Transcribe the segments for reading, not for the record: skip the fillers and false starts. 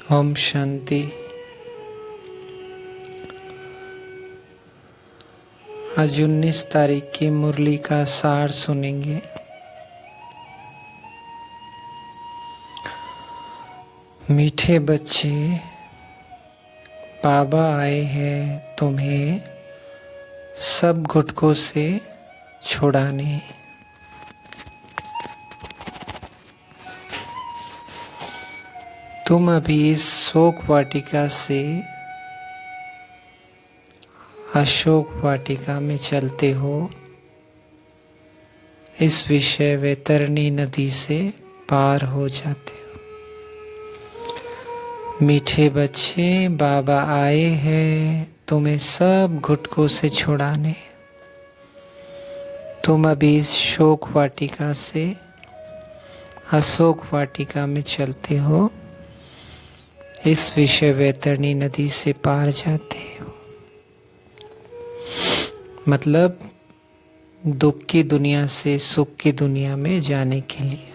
ओम शांति। आज 19 तारीख की मुरली का सार सुनेंगे। मीठे बच्चे, बाबा आए हैं तुम्हें सब घुटकों से छुड़ाने। तुम अभी इस शोक वाटिका से अशोक वाटिका में चलते हो। इस विषय वैतरणी नदी से पार हो जाते हो। मीठे बच्चे, बाबा आए हैं तुम्हें सब घुटकों से छुड़ाने। तुम अभी इस शोक वाटिका से अशोक वाटिका में चलते हो। इस विषय वैतरणी नदी से पार जाते हो। मतलब दुख की दुनिया से सुख की दुनिया में जाने के लिए।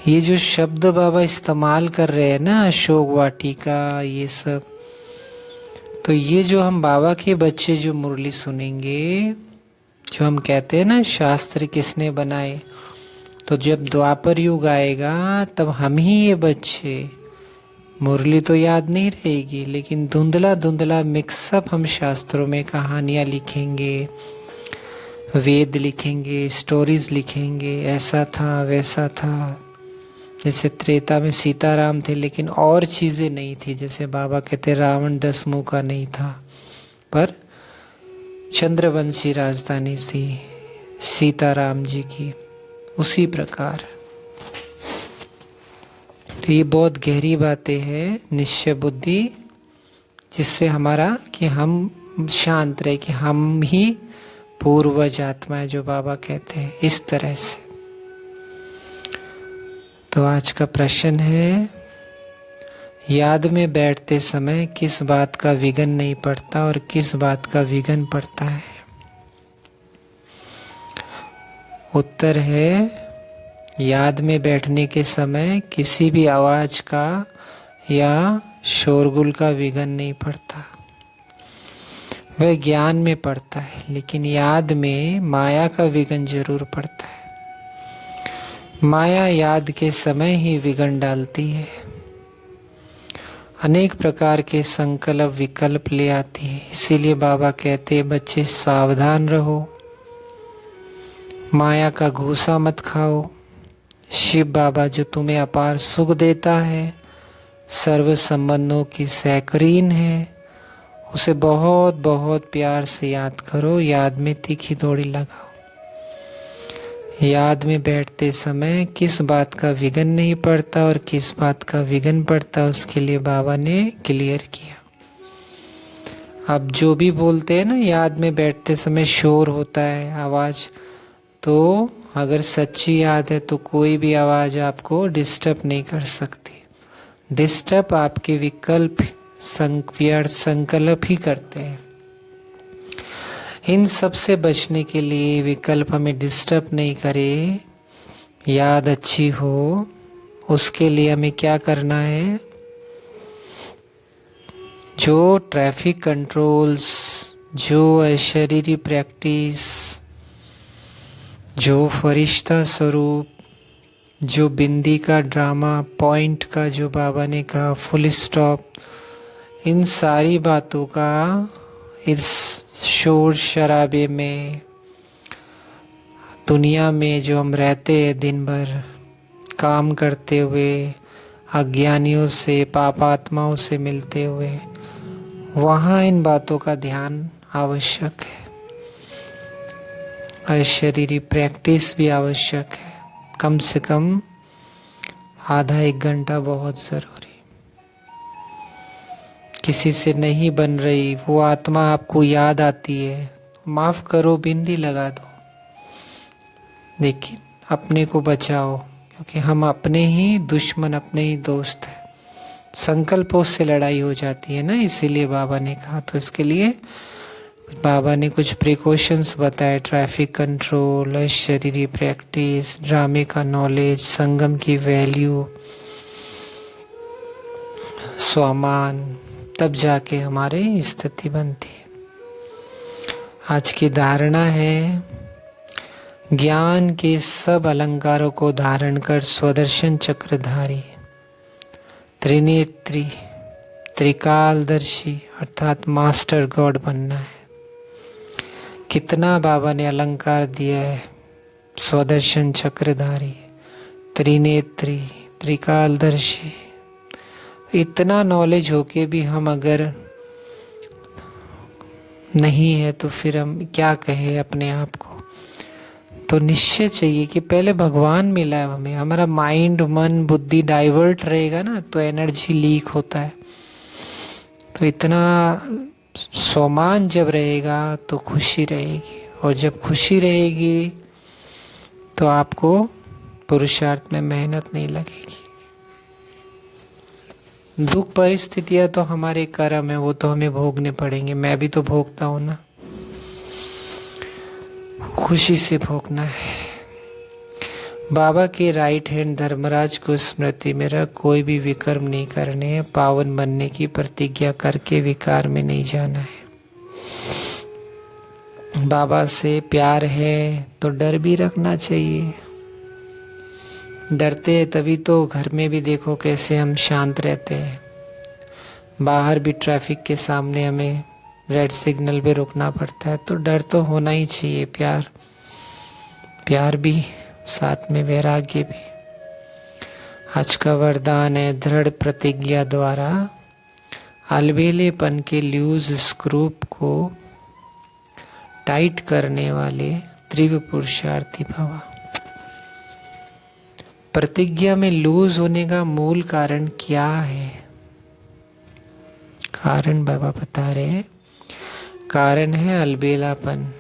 ये जो शब्द बाबा इस्तेमाल कर रहे हैं ना, अशोक वाटिका, ये सब, तो ये जो हम बाबा के बच्चे जो मुरली सुनेंगे, जो हम कहते हैं ना शास्त्र किसने बनाए, तो जब द्वापर युग आएगा तब हम ही ये बच्चे, मुरली तो याद नहीं रहेगी लेकिन धुंधला धुंधला मिक्सअप हम शास्त्रों में कहानियाँ लिखेंगे, वेद लिखेंगे, स्टोरीज लिखेंगे, ऐसा था वैसा था। जैसे त्रेता में सीताराम थे लेकिन और चीज़ें नहीं थी, जैसे बाबा कहते रावण 10 मुंह का नहीं था पर चंद्रवंशी राजधानी थी सीताराम जी की। उसी प्रकार तो ये बहुत गहरी बातें हैं, निश्चय बुद्धि, जिससे हमारा कि हम शांत रहे कि हम ही पूर्वज आत्मा है, जो बाबा कहते हैं इस तरह से। तो आज का प्रश्न है, याद में बैठते समय किस बात का विघ्न नहीं पड़ता और किस बात का विघ्न पड़ता है? उत्तर है, याद में बैठने के समय किसी भी आवाज का या शोरगुल का विघ्न नहीं पड़ता। वह ज्ञान में पड़ता है, लेकिन याद में माया का विघ्न जरूर पड़ता है। माया याद के समय ही विघ्न डालती है, अनेक प्रकार के संकल्प विकल्प ले आती है। इसीलिए बाबा कहते हैं बच्चे सावधान रहो, माया का घूसा मत खाओ। शिव बाबा जो तुम्हें अपार सुख देता है, सर्व संबंधों की सहकरीन है, उसे बहुत बहुत प्यार से याद करो, याद में तीखी दौड़ी लगाओ। याद में बैठते समय किस बात का विघ्न नहीं पड़ता और किस बात का विघ्न पड़ता, उसके लिए बाबा ने क्लियर किया। अब जो भी बोलते हैं ना, याद में बैठते समय शोर होता है, आवाज, तो अगर सच्ची याद है तो कोई भी आवाज आपको डिस्टर्ब नहीं कर सकती। डिस्टर्ब आपके विकल्प संकल्प ही करते हैं। इन सब से बचने के लिए विकल्प हमें डिस्टर्ब नहीं करे, याद अच्छी हो, उसके लिए हमें क्या करना है? जो ट्रैफिक कंट्रोल्स, जो अशरीरी प्रैक्टिस, जो फरिश्ता स्वरूप, जो बिंदी का ड्रामा, पॉइंट का जो बाबा ने कहा फुल स्टॉप, इन सारी बातों का इस शोर शराबे में, दुनिया में जो हम रहते हैं दिन भर काम करते हुए, अज्ञानियों से, पापात्माओं से मिलते हुए, वहाँ इन बातों का ध्यान आवश्यक है। अशरीरी प्रैक्टिस भी आवश्यक है, कम से कम आधा 1 घंटा बहुत जरूरी। किसी से नहीं बन रही वो आत्मा आपको याद आती है, माफ करो, बिंदी लगा दो, लेकिन अपने को बचाओ, क्योंकि हम अपने ही दुश्मन, अपने ही दोस्त हैं। संकल्पों से लड़ाई हो जाती है ना, इसीलिए बाबा ने कहा। तो इसके लिए बाबा ने कुछ प्रिकॉशंस बताए, ट्रैफिक कंट्रोल, शरीरी प्रैक्टिस, ड्रामे का नॉलेज, संगम की वैल्यू, स्वामान, तब जाके हमारी स्थिति बनती है। आज की धारणा है ज्ञान के सब अलंकारों को धारण कर स्वदर्शन चक्रधारी, त्रिनेत्री, त्रिकालदर्शी अर्थात मास्टर गॉड बनना है। कितना बाबा ने अलंकार दिया है, स्वदर्शन चक्रधारी, त्रिनेत्री, त्रिकालदर्शी। इतना नॉलेज होके भी हम अगर नहीं है तो फिर हम क्या कहें अपने आप को। तो निश्चय चाहिए कि पहले भगवान मिला है हमें। हमारा माइंड, मन, बुद्धि डाइवर्ट रहेगा ना तो एनर्जी लीक होता है। तो इतना सोमान जब रहेगा तो खुशी रहेगी, और जब खुशी रहेगी तो आपको पुरुषार्थ में मेहनत नहीं लगेगी। दुख परिस्थितियां तो हमारे कर्म है, वो तो हमें भोगने पड़ेंगे। मैं भी तो भोगता हूं ना, खुशी से भोगना है। बाबा के राइट हैंड धर्मराज को स्मृति में रख कोई भी विकर्म नहीं करने हैं, पावन बनने की प्रतिज्ञा करके विकार में नहीं जाना है। बाबा से प्यार है तो डर भी रखना चाहिए। डरते हैं तभी तो घर में भी देखो कैसे हम शांत रहते हैं, बाहर भी ट्रैफिक के सामने हमें रेड सिग्नल पे रुकना पड़ता है। तो डर तो होना ही चाहिए, प्यार भी साथ में वैराग्य भी। आज का वरदान है दृढ़ प्रतिज्ञा द्वारा अलबेलेपन के लूज स्क्रू को टाइट करने वाले तीव्र पुरुषार्थी भवा। प्रतिज्ञा में लूज होने का मूल कारण क्या है? कारण बाबा बता रहे हैं, कारण है अलबेलापन।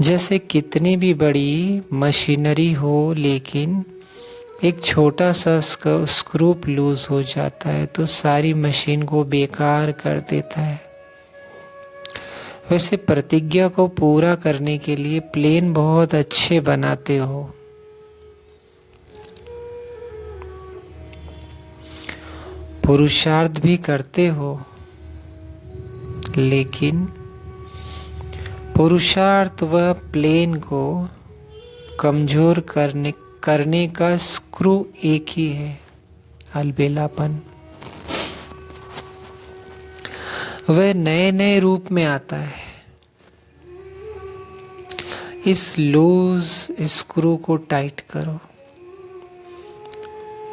जैसे कितनी भी बड़ी मशीनरी हो लेकिन एक छोटा सा स्क्रू लूज हो जाता है तो सारी मशीन को बेकार कर देता है। वैसे प्रतिज्ञा को पूरा करने के लिए प्लेन बहुत अच्छे बनाते हो, पुरुषार्थ भी करते हो, लेकिन पुरुषार्थ व प्लेन को कमजोर करने का स्क्रू एक ही है, अलबेलापन। वह नए नए रूप में आता है। इस लूज स्क्रू को टाइट करो।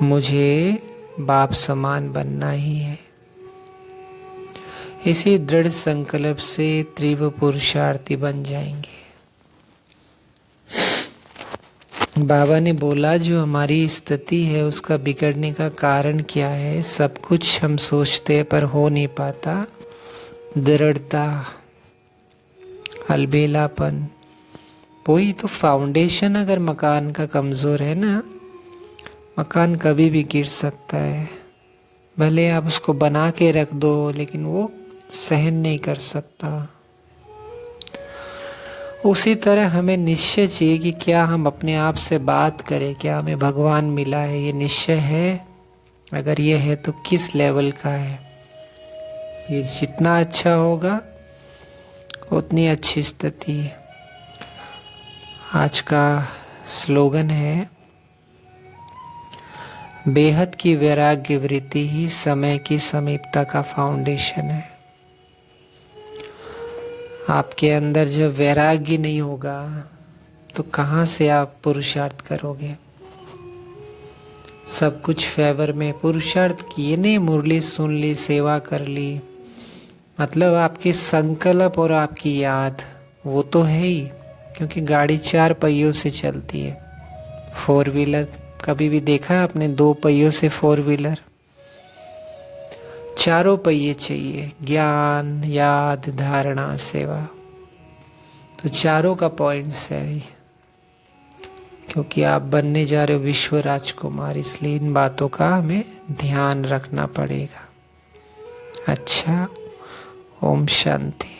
मुझे बाप समान बनना ही है। इसी दृढ़ संकल्प से तीव्र पुरुषार्थी बन जाएंगे। बाबा ने बोला जो हमारी स्थिति है उसका बिगड़ने का कारण क्या है? सब कुछ हम सोचते हैं पर हो नहीं पाता। दृढ़ता, अलबेलापन, वही तो फाउंडेशन। अगर मकान का कमजोर है ना, मकान कभी भी गिर सकता है। भले आप उसको बना के रख दो लेकिन वो सहन नहीं कर सकता। उसी तरह हमें निश्चय चाहिए कि क्या हम अपने आप से बात करें, क्या हमें भगवान मिला है, ये निश्चय है? अगर ये है तो किस लेवल का है? ये जितना अच्छा होगा उतनी अच्छी स्थिति है। आज का स्लोगन है, बेहद की वैराग्य वृत्ति ही समय की समीपता का फाउंडेशन है। आपके अंदर जब वैराग्य नहीं होगा तो कहाँ से आप पुरुषार्थ करोगे? सब कुछ फेवर में पुरुषार्थ किए नहीं, मुरली सुन ली, सेवा कर ली, मतलब आपके संकल्प और आपकी याद वो तो है ही, क्योंकि गाड़ी 4 पहियों से चलती है। 4 व्हीलर कभी भी देखा है आपने? 2 पहियों से 4 व्हीलर, 4 पहिए चाहिए, ज्ञान, याद, धारणा, सेवा। तो 4 का पॉइंट्स है, क्योंकि आप बनने जा रहे हो विश्व राजकुमार, इसलिए इन बातों का हमें ध्यान रखना पड़ेगा। अच्छा, ओम शांति।